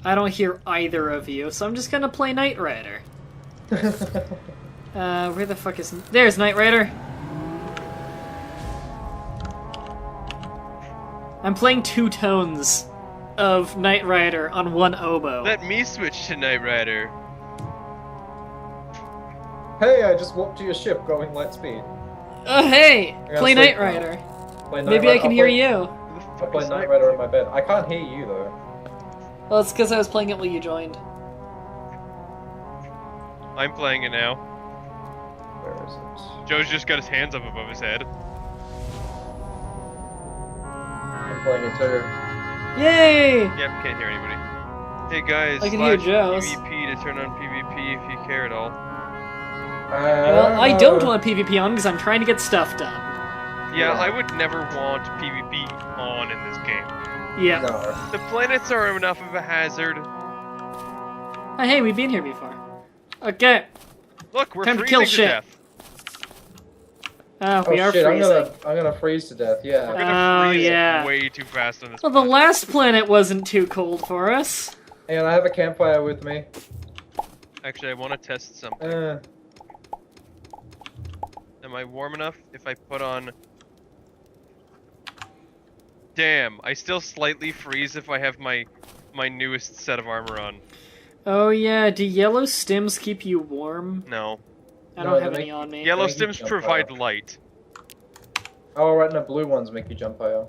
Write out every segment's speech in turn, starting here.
I don't hear either of you, so I'm just gonna play Knight Rider. Where the fuck is... There's Knight Rider! I'm playing 2 tones of Knight Rider on 1 oboe. Let me switch to Knight Rider. Hey, I just walked to your ship going light speed. Oh, hey! Play Knight sleep Rider. Play Knight Maybe Rider. I can hear you. I'll play Knight Rider in my bed. I can't hear you, though. Well, it's because I was playing it while you joined. I'm playing it now. Where is it? Joe's just got his hands up above his head. I'm playing it too. Yay! Yep, can't hear anybody. Hey guys, I can hear slash Joe's. PvP to turn on PvP if you care at all. Well, I don't want PvP on because I'm trying to get stuff done. Yeah, I would never want PvP on in this game. Yeah. No. The planets are enough of a hazard. Oh, hey, we've been here before. Okay. Look, we're Time to freezing kill to shit. death. We Oh are shit, freezing. I'm gonna freeze to death, We're yeah. gonna freeze yeah. way too fast on this Well, the planet. last planet wasn't too cold for us. And I have a campfire with me. Actually, I want to test something. Am I warm enough if I put on... Damn, I still slightly freeze if I have my newest set of armor on. Oh yeah, do yellow stims keep you warm? No. I No, don't they have make- any on me. Yellow Thank you, stims jump provide higher. light. Oh, right, and the blue ones make you jump higher.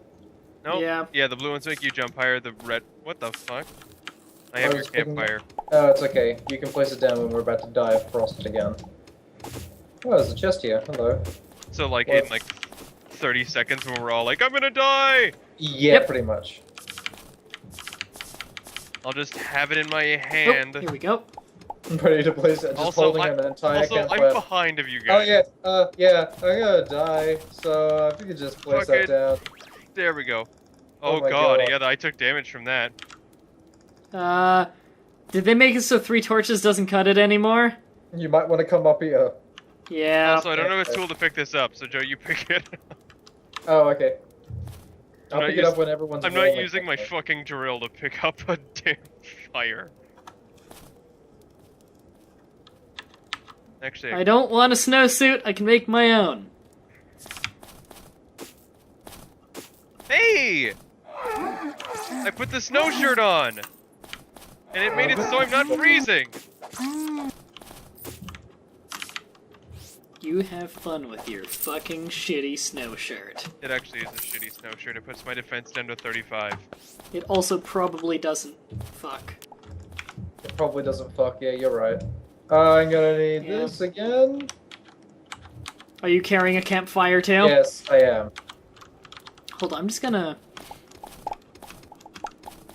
No? Yeah. Yeah, the blue ones make you jump higher, the red... What the fuck? I have I your was thinking- campfire. Oh, it's okay. You can place it down when we're about to die of frost again. Oh, there's a chest here. Hello. So like What? in like 30 seconds when we're all like, I'm gonna die! Yeah, Yep. pretty much. I'll just have it in my Oh, hand. here we go. I'm ready to place it. Just Also, holding an entire Also, campfire. I'm behind of you Oh guys. yeah, I'm gonna die. So if you could just place Fuck that it. down. There we go. Oh Oh, my god, God. yeah, I took damage from that. Did they make it so 3 torches doesn't cut it anymore? You might want to come up here. Yeah. Also, I don't have a tool to pick this up, so Joe, you pick it. Oh, okay. I'll not pick it up when everyone's. I'm not warming. using my fucking drill to pick up a damn fire. Actually, I don't want a snowsuit, I can make my own. Hey! I put the snow shirt on! And it made it so I'm not freezing! You have fun with your fucking shitty snow shirt. It actually is a shitty snow shirt. It puts my defense down to 35. It also probably doesn't. Fuck. It probably doesn't fuck. Yeah, you're right. I'm gonna need Yeah. this again. Are you carrying a campfire too? Yes, I am. Hold on, I'm just gonna...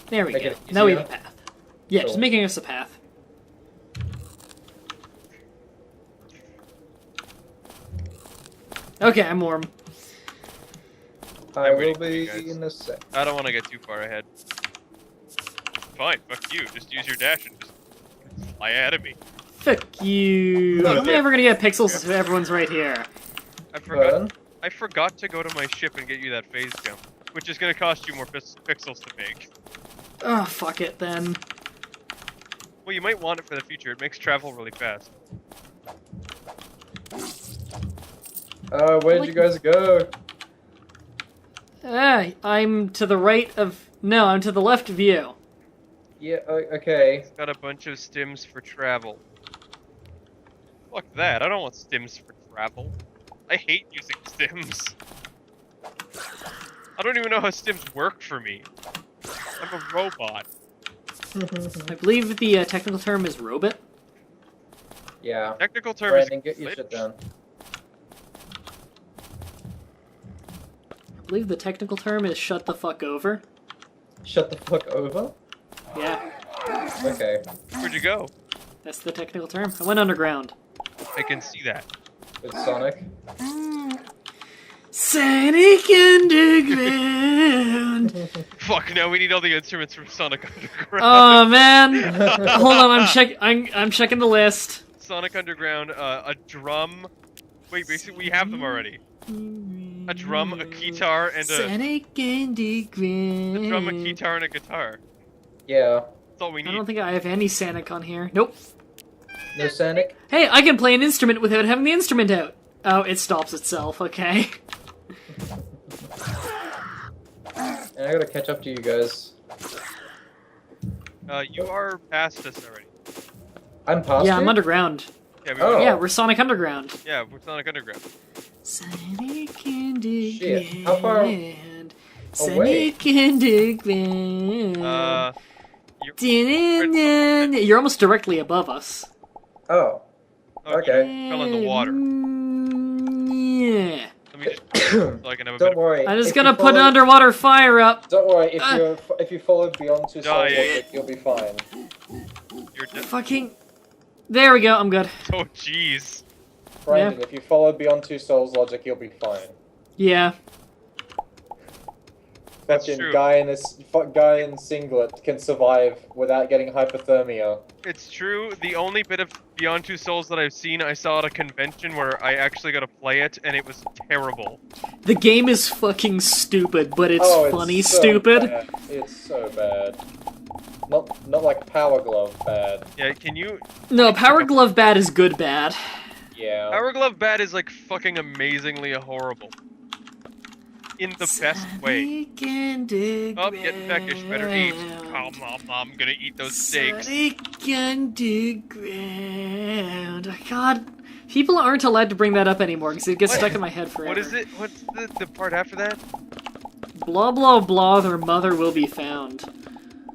There we Make go. it Now we have easier. a path. Yeah, just Cool. making us a path. Okay, I'm warm. I I'm will waiting for you be guys. in a sec. I don't want to get too far ahead. Fine, fuck you. Just use your dash and just fly ahead of me. Fuck you. No, I'm yeah. never gonna get pixels if everyone's right here. Burn. I forgot to go to my ship and get you that phase jump, which is going to cost you more pixels to make. Oh, fuck it then. Well, you might want it for the future. It makes travel really fast. Where'd you guys go? I'm to the right of... No, I'm to the left of you. Yeah, okay. Got a bunch of stims for travel. Fuck that. I don't want stims for travel. I hate using stims. I don't even know how stims work for me. I'm a robot. I believe the technical term is robot. Yeah. Technical term Brandon, is get your shit glitch. done. I believe the technical term is shut the fuck over. Shut the fuck over? Yeah, Okay. Where'd you go? that's the technical term. I went underground. I can see that. With Sonic. Sonic Underground. Fuck, now we need all the instruments from Sonic Underground. Oh man, hold on. I'm checking the list. Sonic Underground, a drum. Wait, basically we have them already. A drum, a guitar, and a Sonic Underground. drum, a guitar, and a guitar. Yeah. That's all we need. I don't think I have any Sanic on here. Nope. No Sanic? Hey, I can play an instrument without having the instrument out. Oh, it stops itself, okay. And I gotta catch up to you guys. You are past us already. I'm past Yeah, you? I'm underground. Yeah, we Oh. Yeah, we're Sonic Underground. Yeah, we're Sonic Underground. Sonic Underground. Shit, how far away? Sonic Underground. You're almost directly above us. Oh. Okay. Fell in the water. Yeah. Let me just so I can have a bit Don't of... worry. I'm just if gonna you put an follow- underwater fire up. Don't worry, if you follow beyond 2 Oh, souls, yeah. you'll be fine. You're dead. Fucking. There we go, I'm good. Oh, jeez. Brandon, if you follow beyond 2 souls logic, you'll be fine. Yeah. That's Fucking true. guy in singlet can survive without getting hypothermia. It's true. The only bit of Beyond Two Souls that I've seen, I saw at a convention where I actually got to play it, and it was terrible. The game is fucking stupid, but it's Oh, funny so stupid. bad. It's so bad. Not like Power Glove bad. Yeah, can you... No, Power Glove bad is good bad. Yeah. Power Glove Bad is like fucking amazingly horrible. In the best way. Oh, get peckish, better eat. I'm gonna eat those steaks. Sonic Underground. God, people aren't allowed to bring that up anymore because it gets What? stuck in my head forever. What is it? What's the part after that? Blah blah blah. Their mother will be found.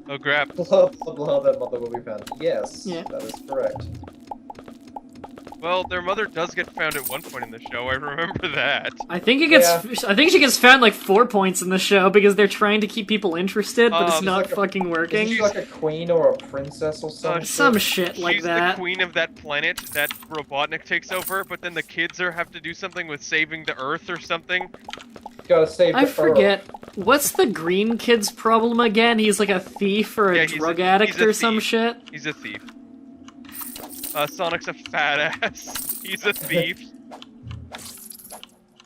Oh, crap. Blah blah blah, that mother will be found. Yes, Yeah. that is correct. Well, their mother does get found at one point in the show. I remember that. I think it gets. Yeah. I think she gets found like 4 points in the show because they're trying to keep people interested, but it's She's not like a- fucking working. Isn't she like a queen or a princess or something? Some shit like She's that. the queen of that planet that Robotnik takes over, but then the kids have to do something with saving the Earth or something. Gotta save I the forget. What's the green kid's problem again? He's like a thief or a Yeah, he's drug a- addict he's a or some thief. shit. He's a thief. Sonic's a fat ass. He's a thief.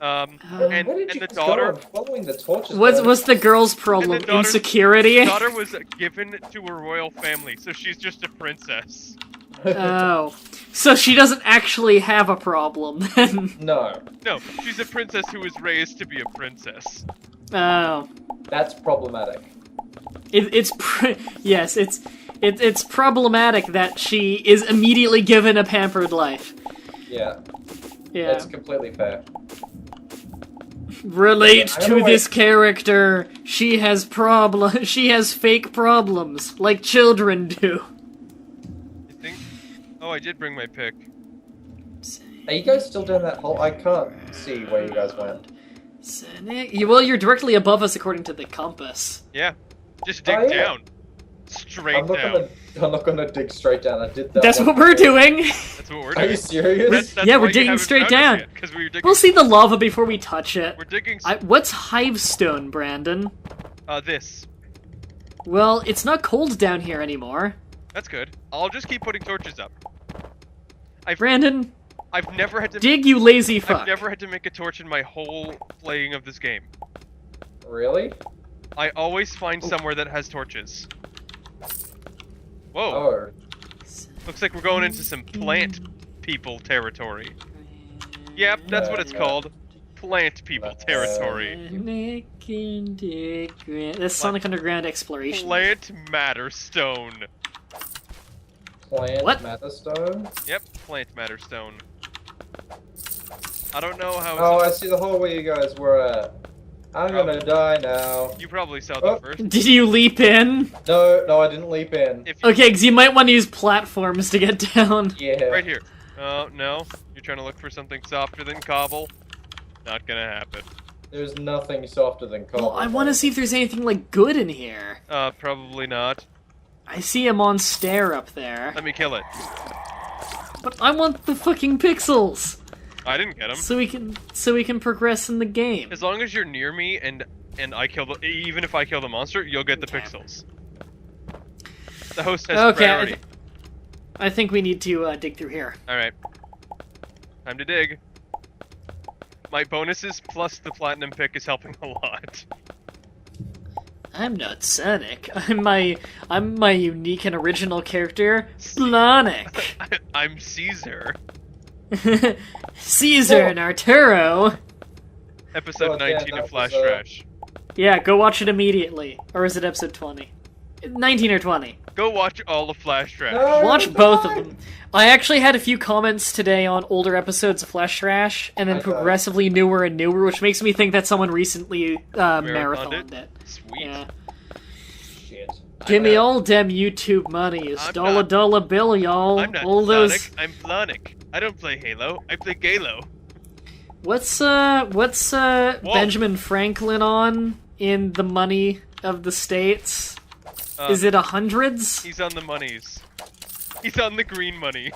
And Where did you the guys daughter... go? I'm following the torches. What's man. the girl's problem? And the daughter- Insecurity? The daughter was given to a royal family, so she's just a princess. Oh. So she doesn't actually have a problem then. No, No, she's a princess who was raised to be a princess. Oh. that's problematic. Yes, it's problematic that she is immediately given a pampered life. Yeah, Yeah. that's completely fair. Relate I to don't this like- character. She has She has fake problems, like children do. You think? Oh, I did bring my pick. Are you guys still doing that hole? I can't see where you guys went. Sonic. Well, you're directly above us according to the compass. Yeah. Just dig Oh, yeah. down. Straight I'm not gonna dig straight down. I did that. That's one what we're before. doing. That's what we're Are doing. you serious? That's Yeah, why we're you digging haven't straight found us down. yet, 'cause we were digging. We'll see the lava before we touch it. We're digging. What's Hivestone, Brandon? This. Well, it's not cold down here anymore. That's good. I'll just keep putting torches up. Brandon, I've never had to. dig, you lazy fuck. I've never had to make a torch in my whole playing of this game. Really? I always find somewhere that has torches. Whoa. Oh. Looks like we're going into some plant people territory. Yep, that's what it's Yeah. called. Plant people territory. That's Sonic Underground Exploration. Plant matter stone. Plant What? Matherstone? Yep, plant matter stone. I don't know how. Oh, I see the hole where you guys were at. I'm gonna die now. You probably saw Oh. that first. Did you leap in? No, I didn't leap in. If you, Okay, because you might want to use platforms to get down. Yeah. right here. Oh no, you're trying to look for something softer than cobble. Not gonna happen. There's nothing softer than cobble. Well, I want to see if there's anything, like, good in here. Probably not. I see a monster up there. Let me kill it. But I want the fucking pixels! I didn't get him. So we can progress in the game. As long as you're near me and I kill the, even if I kill the monster, you'll get the Okay. pixels. The host has Okay, priority. I think we need to dig through here. Alright. Time to dig. My bonuses plus the platinum pick is helping a lot. I'm not Sonic. I'm my unique and original character, Blonic. I'm Caesar. Caesar and Arturo. Episode Oh, yeah, 19 that of Flash was, Trash. Yeah, go watch it immediately. Or is it episode 20? 19 or 20. Go watch all of Flash Trash. No! Watch both of them. I actually had a few comments today on older episodes of Flash Trash, and then Okay. progressively newer and newer, which makes me think that someone recently marathoned it. Sweet. Yeah. Shit. Give me all dem YouTube money. It's I'm dollar not- dollar bill, y'all. I'm not All Sonic, those. I'm Blonic. I don't play Halo, I play Galo. What's Benjamin Franklin on in the money of the states? Is it hundreds? He's on the monies. He's on the green money.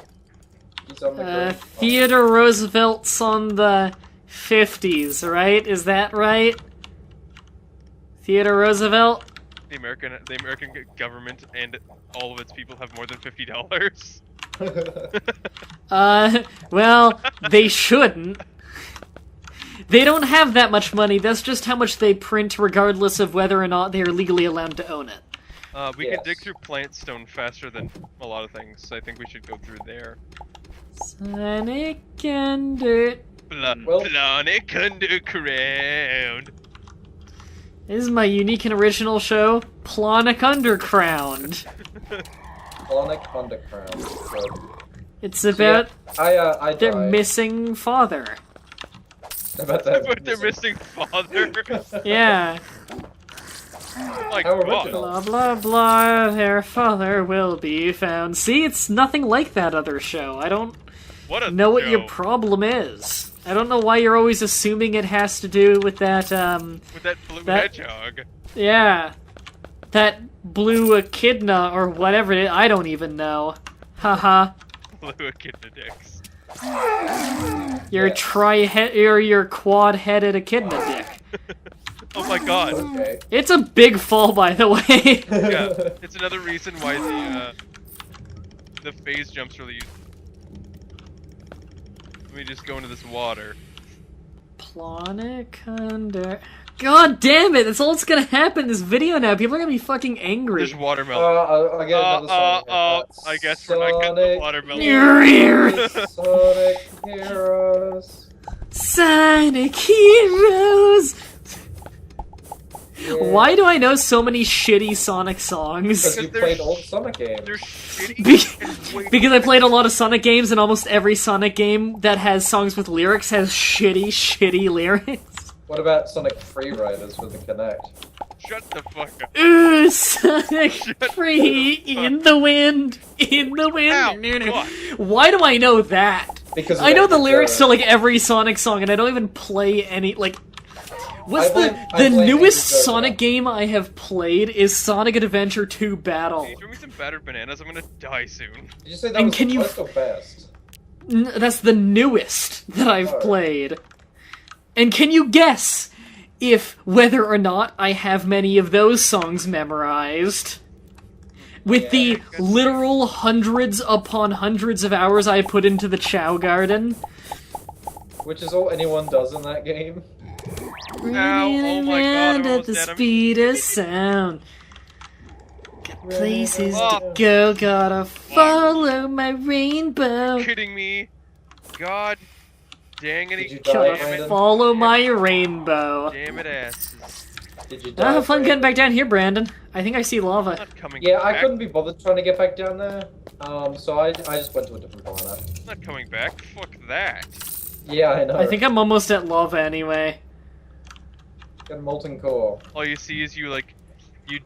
He's on the green. Theodore Roosevelt's on the 50s, right? Is that right? Theodore Roosevelt? The American government and all of its people have more than $50. Well, they shouldn't. They don't have that much money, that's just how much they print regardless of whether or not they are legally allowed to own it. We can Yes. dig through plant stone faster than a lot of things, so I think we should go through there. Sonic Under... Well- Blonic Underground. This is my unique and original show, Plonic Underground. Blonic Underground. Good. It's about I their died. missing father. About that. But they're missing father. Yeah. Oh my How god. original. Blah blah blah, their father will be found. See, it's nothing like that other show. I don't What a know what your show. problem is. I don't know why you're always assuming it has to do with that, With that blue that- hedgehog. yeah. That blue echidna or whatever it is. I don't even know. Haha. Blue echidna dicks. Your Yes. or your quad-headed echidna dick. Oh my god. Okay. It's a big fall, by the way. Yeah, it's another reason why the phase jump's really useful. Let me just go into this water. Plonic under... God damn it! That's all that's gonna happen in this video now. People are gonna be fucking angry. There's watermelon. I get another Sonic. I guess we're not getting the Sonic watermelon. Sonic Heroes. Sonic Heroes! Yeah. Why do I know so many shitty Sonic songs? Because you Because played they're old Sonic games. They're shitty Be- and way Because I played a lot of Sonic games, and almost every Sonic game that has songs with lyrics has shitty lyrics. What about Sonic Free Riders with the Kinect? Shut the fuck up. Ooh, Sonic Free in the wind, in the wind. Ow, fuck. Why do I know that? Because I know the it's, lyrics to like every Sonic song, and I don't even play any like. What's I blame the Angel newest Joe for Sonic that. game I have played is Sonic Adventure 2 Battle. Hey, throw me some battered bananas, I'm gonna die soon. Did you say that And was can the you- first or best? That's the newest that I've Oh. played. And can you guess if whether or not I have many of those songs memorized? With Yeah, the I guess- literal hundreds upon hundreds of hours I put into the Chow Garden. Which is all anyone does in that game. Running oh my God, around I'm at almost the dead. I'm- speed of sound. Got places to Oh. go, gotta follow my rainbow. Kidding me? God dang it. Did you Gotta die, Brandon? follow my rainbow. Damn it asses. Did you die? Ah, have fun Brandon? getting back down here, Brandon. I think I see I'm lava. not coming Yeah, back. I couldn't be bothered trying to get back down there. So I just went to a different planet. I'm not coming back. Fuck that. Yeah, I know. I think I'm almost at lava anyway. Got a molten core. All you see is you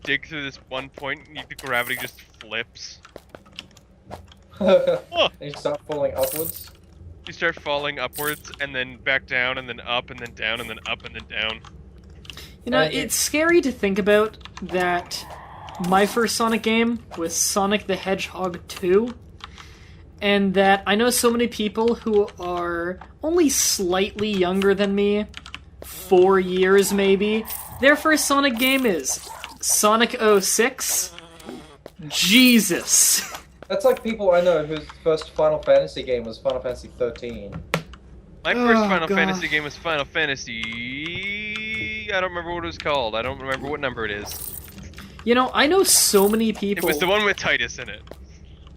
dig through this one point and the gravity just flips. And you start falling upwards. You start falling upwards and then back down and then up and then down and then up and then down. You know, And it's scary to think about that my first Sonic game was Sonic the Hedgehog 2, and that I know so many people who are only slightly younger than me, 4 years maybe, their first Sonic game is Sonic 06. Jesus. That's like people I know whose first Final Fantasy game was Final Fantasy 13. My first Oh, Final God. Fantasy game was Final Fantasy... I don't remember what it was called. I don't remember what number it is. You know, I know so many It people. was the one with Titus in it.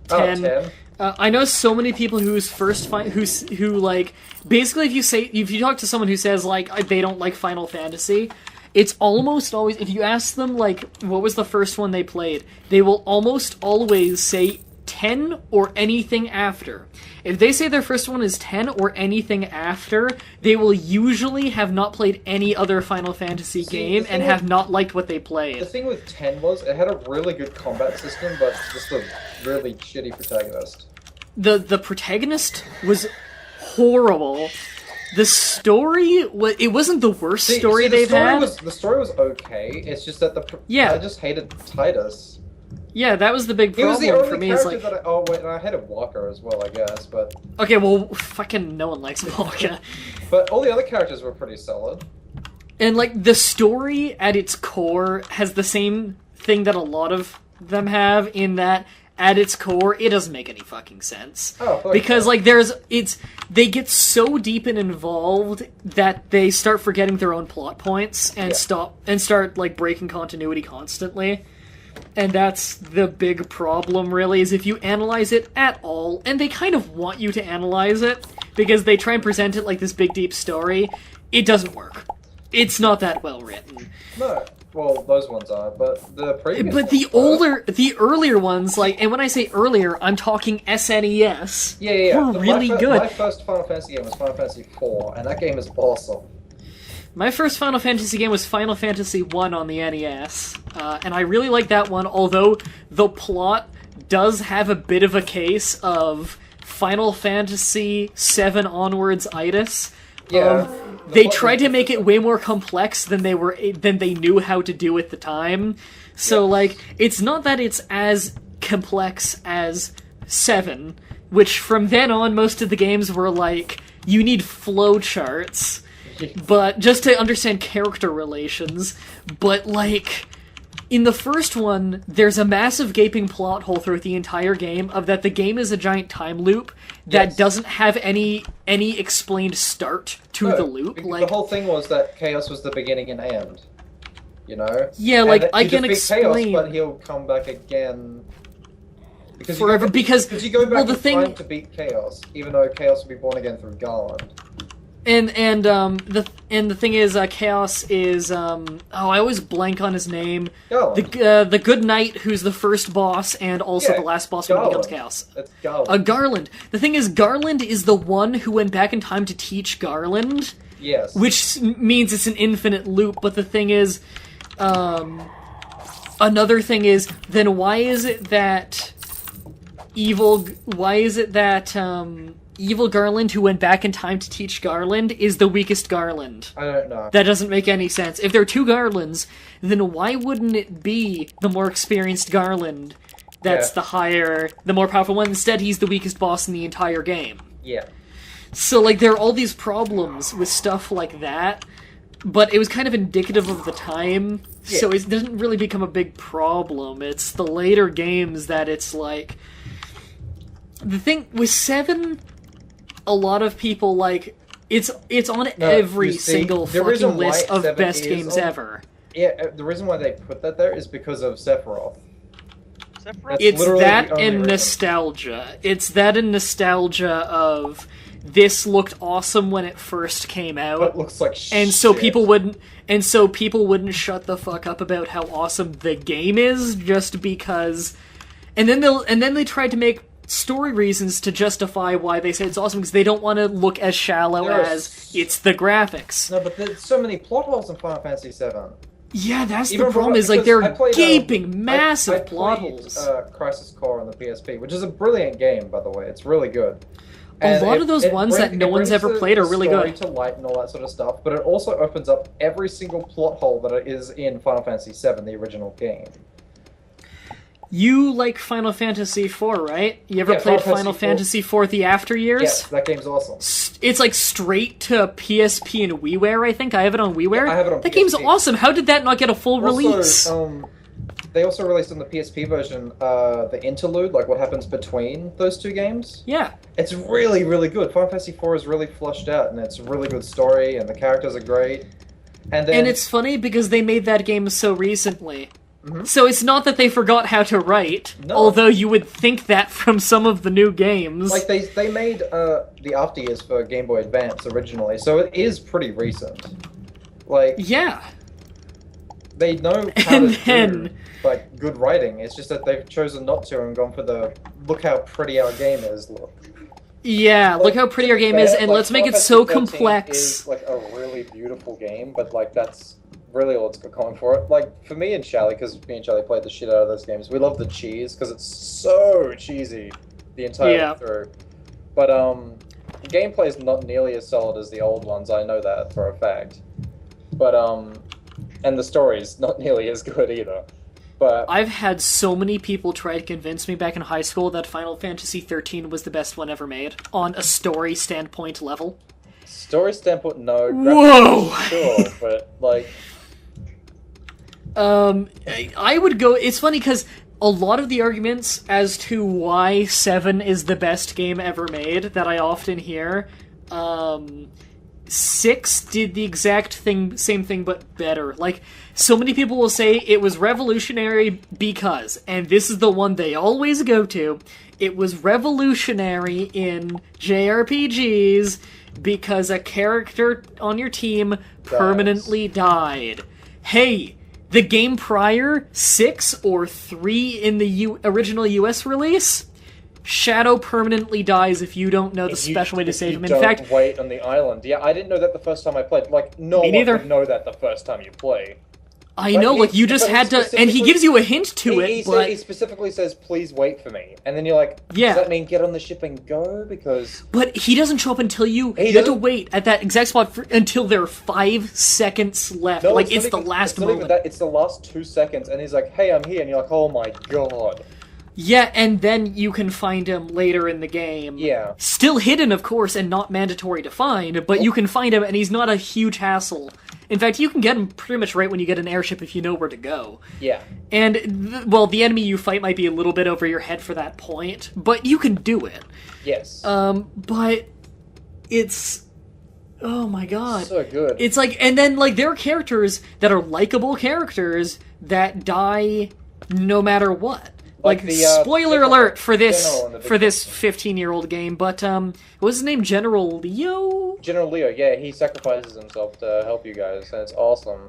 10. Oh, 10? I know so many people whose who like basically if you talk to someone who says like they don't like Final Fantasy, it's almost always if you ask them like what was the first one they played, they will almost always say 10 or anything after. If they say their first one is 10 or anything after, they will usually have not played any other Final Fantasy game and have not liked what they played. The thing with 10 was, it had a really good combat system, but just a really shitty protagonist. The protagonist was horrible. The story, it wasn't the worst story they've had. The story was okay, it's just that I just hated Titus. Yeah, that was the big He problem was the only for me. character Is like, that oh wait, and I hated Walker as well, I guess, but... okay, well, fucking no one likes Walker. But all the other characters were pretty solid. And, like, the story at its core has the same thing that a lot of them have, in that, at its core, it doesn't make any fucking sense. Oh, because, like, they get so deep and involved that they start forgetting their own plot points and start, like, breaking continuity constantly. And that's the big problem, really, is if you analyze it at all, and they kind of want you to analyze it, because they try and present it like this big, deep story, it doesn't work. It's not that well written. No, well, those ones are, but the previous But the earlier ones, like, and when I say earlier, I'm talking SNES, were really good. My first Final Fantasy game was Final Fantasy IV, and that game is awesome. My first Final Fantasy game was Final Fantasy I on the NES, and I really like that one, although the plot does have a bit of a case of Final Fantasy VII onwards-itis. Yeah. They tried to make it way more complex than they knew how to do at the time. So, like, it's not that it's as complex as 7, which from then on, most of the games were like, you need flowcharts. But just to understand character relations, but like in the first one, there's a massive gaping plot hole throughout the entire game of that the game is a giant time loop that doesn't have any explained start to the loop. Like the whole thing was that Chaos was the beginning and end. You know? Yeah, like I can explain, Chaos, but he'll come back again because forever because you go back the in thing time to beat Chaos, even though Chaos will be born again through Garland. And the thing is, Chaos is I always blank on his name. Garland. The good knight who's the first boss and also the last boss when he becomes Chaos. It's Garland. Garland. The thing is, Garland is the one who went back in time to teach Garland. Yes. Which means it's an infinite loop. But the thing is, another thing is, then why is it that evil Garland, who went back in time to teach Garland, is the weakest Garland? I don't know. That doesn't make any sense. If there are two Garlands, then why wouldn't it be the more experienced Garland that's the more powerful one? Instead, he's the weakest boss in the entire game. Yeah. So, like, there are all these problems with stuff like that, but it was kind of indicative of the time, so it doesn't really become a big problem. It's the later games that it's like... The thing with 7... A lot of people, like, it's on every single fucking list of best games ever. Yeah, the reason why they put that there is because of Sephiroth. It's that and nostalgia. It's that and nostalgia of this looked awesome when it first came out. But it looks like shit. And so people wouldn't shut the fuck up about how awesome the game is just because. And then they tried to make story reasons to justify why they say it's awesome because they don't want to look as shallow as it's the graphics. No, but there's so many plot holes in Final Fantasy VII. Yeah, that's the problem. Is like they're gaping, massive plot holes. Crisis Core on the PSP, which is a brilliant game, by the way. It's really good. A lot of those ones that no one's ever played are really good. To light and all that sort of stuff, but it also opens up every single plot hole that is in Final Fantasy VII, the original game. You like Final Fantasy IV, right? You ever played Final Fantasy IV The After Years? Yes, that game's awesome. It's like straight to PSP and WiiWare, I think. I have it on WiiWare. Yeah, I have it on that PSP. Game's awesome. How did that not get a full release? They also released on the PSP version the interlude, like what happens between those two games. Yeah. It's really, really good. Final Fantasy IV is really flushed out, and it's a really good story, and the characters are great. And it's funny because they made that game so recently. So it's not that they forgot how to write, No. although you would think that from some of the new games. Like, they made the After Years for Game Boy Advance originally, so it is pretty recent. Like, Yeah. they know how And to then- do, like, good writing. It's just that they've chosen not to and gone for the, look how pretty our game is look. Yeah, look how pretty our game is, and Like, let's make it Final so Fantasy 13 complex. Is like a really beautiful game, but like that's really all it's got going for it. Like for me and Charlie, because me and Charlie played the shit out of those games. We love the cheese because it's so cheesy the entire Yeah. way through. But the gameplay is not nearly as solid as the old ones. I know that for a fact. But and the story's not nearly as good either. But I've had so many people try to convince me back in high school that Final Fantasy XIII was the best one ever made, on a story standpoint level. story standpoint, no. Whoa! Sure, but like. I would go... It's funny, because a lot of the arguments as to why 7 is the best game ever made that I often hear, 6 did the exact same thing, but better. Like, so many people will say it was revolutionary because, and this is the one they always go to, it was revolutionary in JRPGs because a character on your team permanently died. Hey, the game prior, 6 or 3 in the original US release, Shadow permanently dies if you don't know the special way to save him. In fact, wait on the island. Yeah, I didn't know that the first time I played. Like, no Me one neither. would know that the first time you play. I But know, he- like, you just but he had to... And he specifically- gives you a hint to He it, but... he specifically says, "Please wait for me," and then you're like, Yeah. "Does that mean get on the ship and go?" Because But he doesn't show up until you... He You have to doesn't- wait at that exact spot until there are 5 seconds left. no, Like, it's not the even- last it's not moment. even that. It's the last 2 seconds, and he's like, "Hey, I'm here," and you're like, "Oh my god." Yeah, and then you can find him later in the game. Yeah. Still hidden, of course, and not mandatory to find, but you can find him, and he's not a huge hassle. In fact, you can get him pretty much right when you get an airship if you know where to go. Yeah. And, the enemy you fight might be a little bit over your head for that point, but you can do it. Yes. But it's... Oh my god. So good. It's like, and then, like, there are characters that are likable characters that die no matter what. Like, the, spoiler General- alert for this General in the for big- this 15-year-old game, but what was his name? General Leo? General Leo, yeah, he sacrifices himself to help you guys, and it's awesome.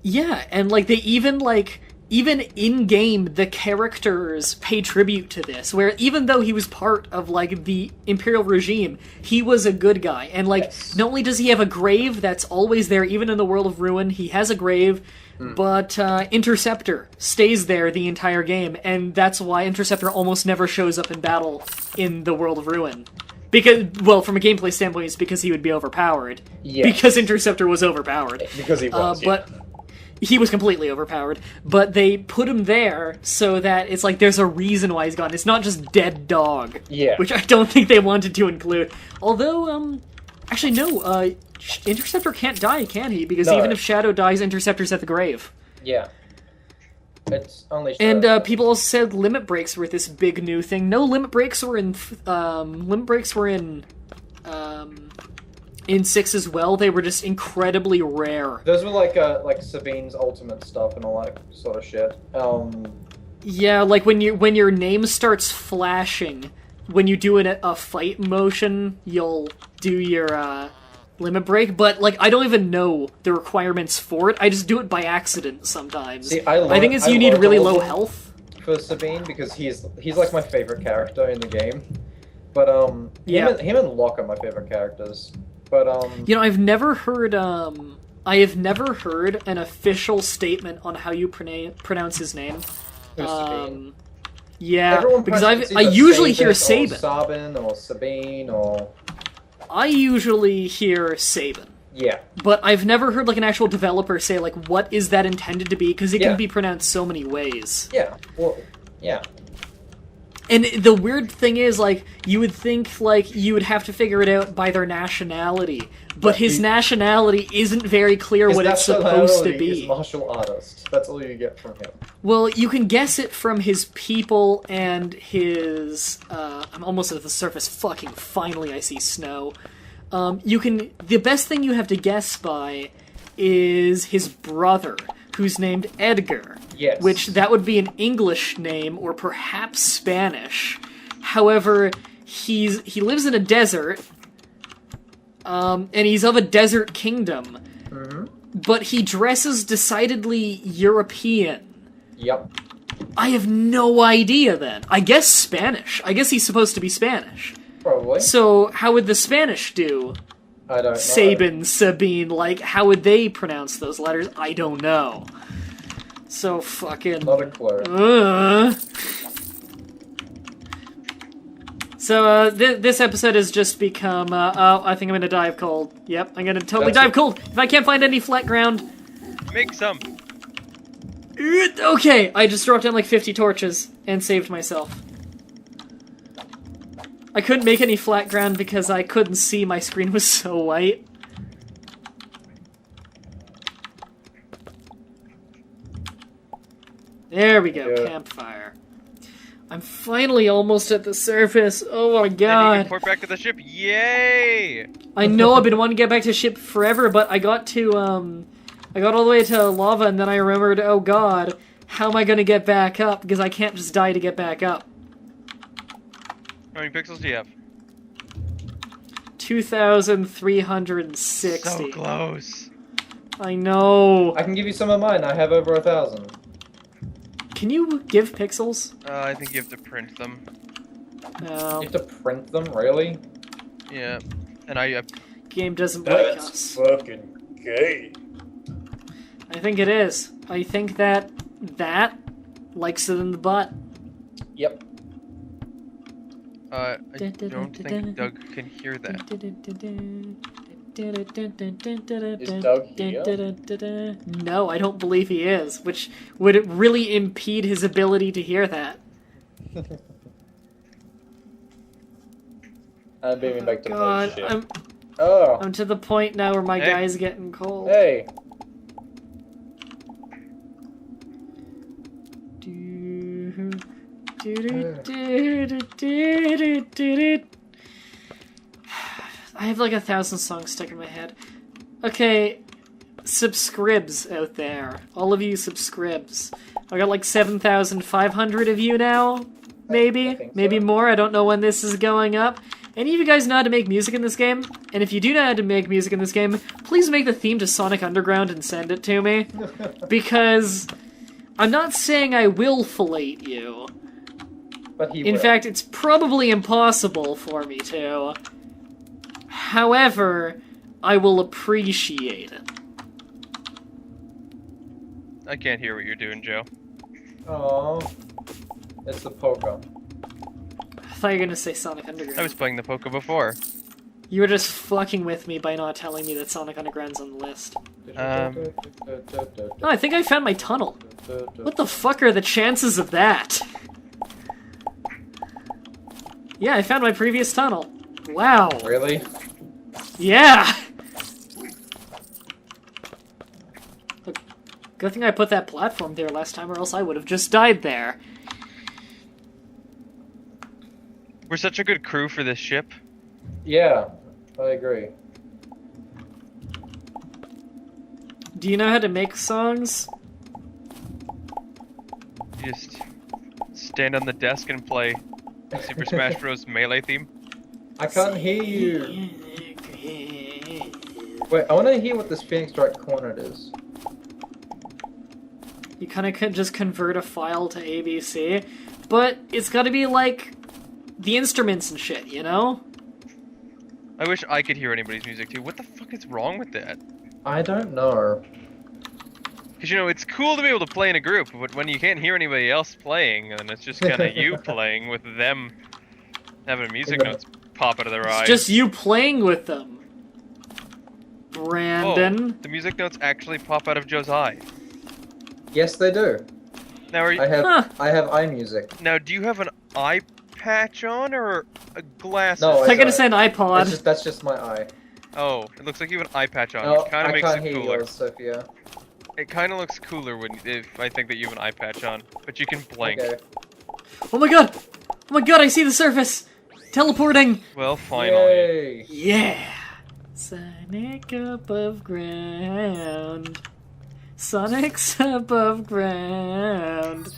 Yeah, and like they even in game the characters pay tribute to this, where even though he was part of like the Imperial regime, he was a good guy. And like Yes. not only does he have a grave that's always there, even in the World of Ruin, he has a grave. But Interceptor stays there the entire game, and that's why Interceptor almost never shows up in battle in the World of Ruin. Because, well, from a gameplay standpoint, it's because he would be overpowered. Yes. Because Interceptor was overpowered. Because he was, But he was completely overpowered. But they put him there so that it's like there's a reason why he's gone. It's not just dead dog. Yeah. Which I don't think they wanted to include. Although, actually, no, Interceptor can't die, can he? Because No. even if Shadow dies, Interceptor's at the grave. Yeah. It's only And Shadow. people also said limit breaks were this big new thing. No, limit breaks were in in 6 as well. They were just incredibly rare. Those were like Sabine's ultimate stuff and all that sort of shit. Yeah, like when your name starts flashing, when you do a fight motion, you'll do your limit break. But like, I don't even know the requirements for it. I just do it by accident sometimes. See, I think it's you need learned really all of low them health. for Sabine because he's like my favorite character in the game. But Yeah. him and Locke are my favorite characters. But You know, I've never heard I have never heard an official statement on how you pronounce his name. who's Sabine? Yeah, Everyone because pronounces I either usually hear Sabin Sabin. or Sabin or Sabine or I usually hear Sabin. yeah. But I've never heard like an actual developer say like what is that intended to be, because it Yeah. can be pronounced so many ways. Yeah. Well, yeah. And the weird thing is, like, you would think, like, you would have to figure it out by their nationality. But his nationality isn't very clear His what it's supposed to nationality is be. martial artist. That's all you get from him. Well, you can guess it from his people and his... I'm almost at the surface. Fucking finally I see snow. The best thing you have to guess by is his brother. who's named Edgar. Yes. Which, that would be an English name, or perhaps Spanish. However, he lives in a desert, and he's of a desert kingdom. Mm-hmm. But he dresses decidedly European. Yep. I have no idea then. I guess Spanish. I guess he's supposed to be Spanish. Probably. So, how would the Spanish do? I don't know. Sabin, Sabine, like, how would they pronounce those letters? I don't know. So fucking... Not a clue. So, this episode has just become, oh, I think I'm gonna die of cold. Yep, I'm gonna totally die of cold. If I can't find any flat ground... Make some. Okay, I just dropped down like 50 torches and saved myself. I couldn't make any flat ground because I couldn't see, my screen was so white. There we go, campfire. I'm finally almost at the surface. Oh my god. And you can port back to the ship. Yay! I know I've been wanting to get back to the ship forever, but I got to, I got all the way to lava and then I remembered, oh god, how am I gonna get back up? Because I can't just die to get back up. How many pixels do you have? 2,360. So close. I know. I can give you some of mine. I have over 1,000. Can you give pixels? I think you have to print them. You have to print them, really? Yeah. And I... Game doesn't like us. Fucking gay. I think it is. I think that likes it in the butt. Yep. I don't think Doug can hear that. Is Doug here? No, I don't believe he is, which would really impede his ability to hear that. I'm beaming back to God, the ship. Oh, I'm to the point now where my Hey. guy's getting cold. hey. I have like 1,000 songs stuck in my head. Okay, subscribes out there. All of you subscribes. I got like 7,500 of you now, maybe? I think so. Maybe more, I don't know when this is going up. Any of you guys know how to make music in this game? And if you do know how to make music in this game, please make the theme to Sonic Underground and send it to me. Because I'm not saying I will fillet you. But he In will. fact, it's probably impossible for me to. However, I will appreciate it. I can't hear what you're doing, Joe. Oh, it's the poker. I thought you were gonna say Sonic Underground. I was playing the Poké before. You were just fucking with me by not telling me that Sonic Underground's on the list. Oh, I think I found my tunnel. What the fuck are the chances of that? Yeah, I found my previous tunnel. Wow. Really? Yeah! Look, good thing I put that platform there last time, or else I would have just died there. We're such a good crew for this ship. Yeah, I agree. Do you know how to make songs? You just stand on the desk and play Super Smash Bros. Melee theme. I can't hear you. Wait, I want to hear what this Phoenix Strike cornet is. You kind of could just convert a file to ABC, but it's got to be like the instruments and shit, you know? I wish I could hear anybody's music too. What the fuck is wrong with that? I don't know. Because, you know, it's cool to be able to play in a group, but when you can't hear anybody else playing, and it's just kind of you playing with them having music notes pop out of their eyes. It's just you playing with them. Oh, Brandon. the music notes actually pop out of Joe's eye. Yes, they do. Now, are you, I have Huh. I have iMusic. now, do you have an eye patch on or a glass? No, I'm gonna don't. say an iPod. That's just my eye. Oh, it looks like you have an eye patch on. No, It kind I of makes can't it hear cooler. yours, Sophia. It kind of looks cooler if I think that you have an eye patch on, but you can blink. Okay. Oh my god! Oh my god, I see the surface! Teleporting! Well, finally. Yay! Yeah! Sonic above ground. Sonic's above ground.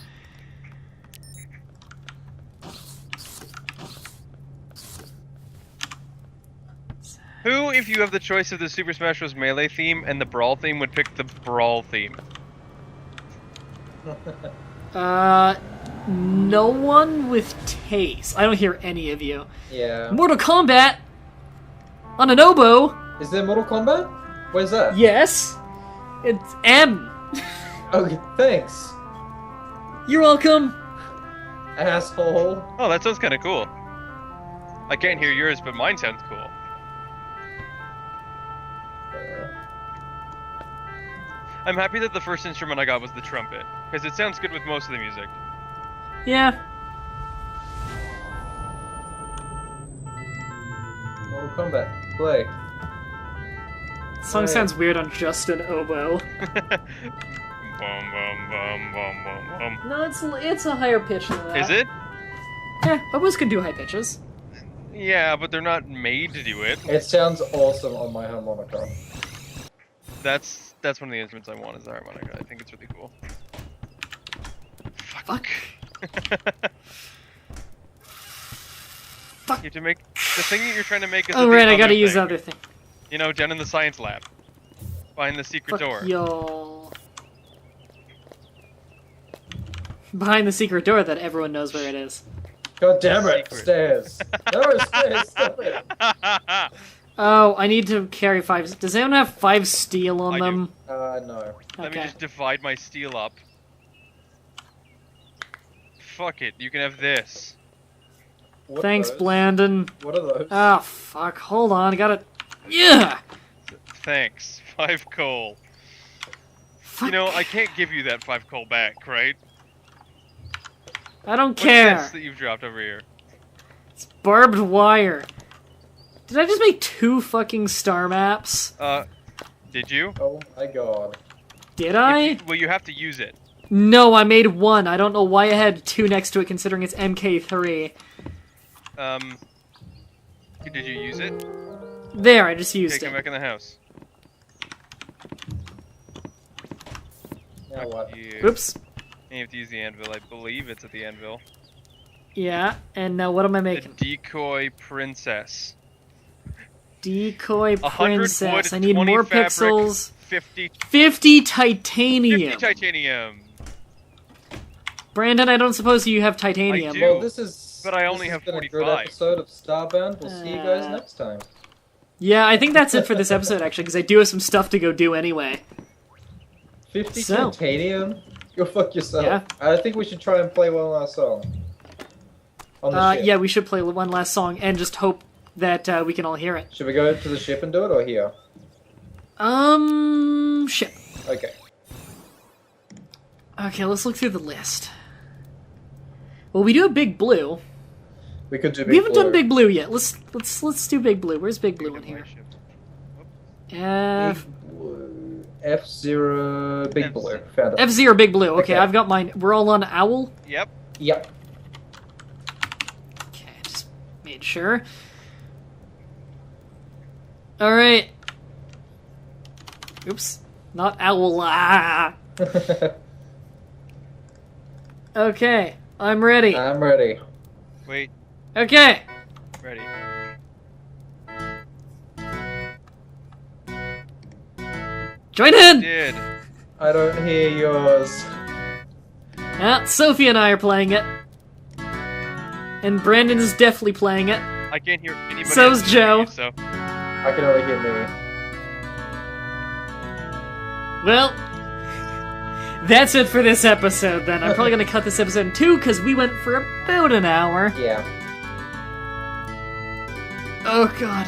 Who, if you have the choice of the Super Smash Bros. Melee theme and the Brawl theme, would pick the Brawl theme? No one with taste. I don't hear any of you. Yeah. Mortal Kombat on an oboe. Is there Mortal Kombat? Where's that? Yes, it's M. Okay, thanks, You're welcome. asshole. Oh, that sounds kind of cool. I can't hear yours, but mine sounds cool. I'm happy that the first instrument I got was the trumpet, because it sounds good with most of the music. Yeah. Mortal Kombat, play. Song sounds weird on just an oboe. Bum, bum, bum, bum, bum, bum. No, it's a higher pitch than that. Is it? Yeah, oboes can do high pitches. Yeah, but they're not made to do it. It sounds awesome on my harmonica. That's one of the instruments I want is the harmonica. I think it's really cool. Fuck. You have to make the thing that you're trying to make is. Oh right, I gotta use the other thing. You know, down in the science lab, behind the secret door. Y'all. Behind the secret door that everyone knows where it is. God damn it, Secret. stairs. No, stairs, stop it. Oh, I need to carry 5. Does anyone have 5 steel on I do. them? No. Let me Okay. just divide my steel up. Fuck it, you can have this. What are Thanks, those? Blandon. What are those? Ah, fuck. Hold on, I gotta... Yeah! Thanks, 5 coal. Fuck. You know, I can't give you that 5 coal back, right? I don't What's care. this that you've dropped over here? It's barbed wire. Did I just make 2 fucking star maps? Did you? Oh my god. Did I? Well, you have to use it. No, I made 1. I don't know why I had 2 next to it considering it's MK3. Did you use it? There, I just used Okay, come it. back in the house. Now what? You. Oops. And you have to use the anvil. I believe it's at the anvil. Yeah, and now what am I The making? decoy princess. Decoy 100 princess. wood, I need 20 more fabric, pixels. 50 50 titanium. titanium. Brandon, I don't suppose you have titanium. I do. Well, this is. But I this only has have been a good 45. episode of Starbound. We'll see you guys next time. Yeah, I think that's it for this episode, actually, because I do have some stuff to go do anyway. 50 So. titanium? Go fuck yourself. Yeah. I think we should try and play one last song. On the ship. Yeah, we should play one last song and just hope that we can all hear it. Should we go to the ship and do it, or here? Shit. Okay. Okay, let's look through the list. Well, we do have Big Blue. We could do Big We haven't Blue. done Big Blue yet. Let's do Big Blue. Where's Big Blue in here? F Blue. F-Zero Big F- Blue. Found it. F-Zero Big Blue. Okay, Okay. I've got mine. We're all on Owl. Yep. Yep. Okay, just made sure. All right. Oops, not Owl. Ah. Okay, I'm ready. I'm ready. Wait. Okay. Ready. Join in! Did. I don't hear yours. Sophie and I are playing it. And Brandon is definitely playing it. I can't hear anybody. So's else Joe. you, so. I can only hear me. Well, that's it for this episode then. I'm probably going to cut this episode in 2 because we went for about an hour. Yeah. Oh god.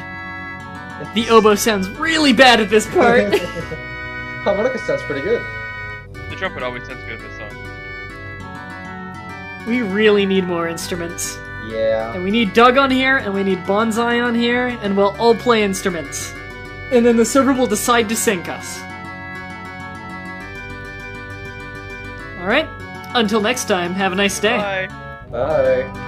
The oboe sounds really bad at this part. Harmonica sounds pretty good. The trumpet always sounds good in this song. We really need more instruments. Yeah. And we need Doug on here, and we need Bonsai on here, and we'll all play instruments. And then the server will decide to sync us. Alright, until next time, have a nice day. Bye. Bye.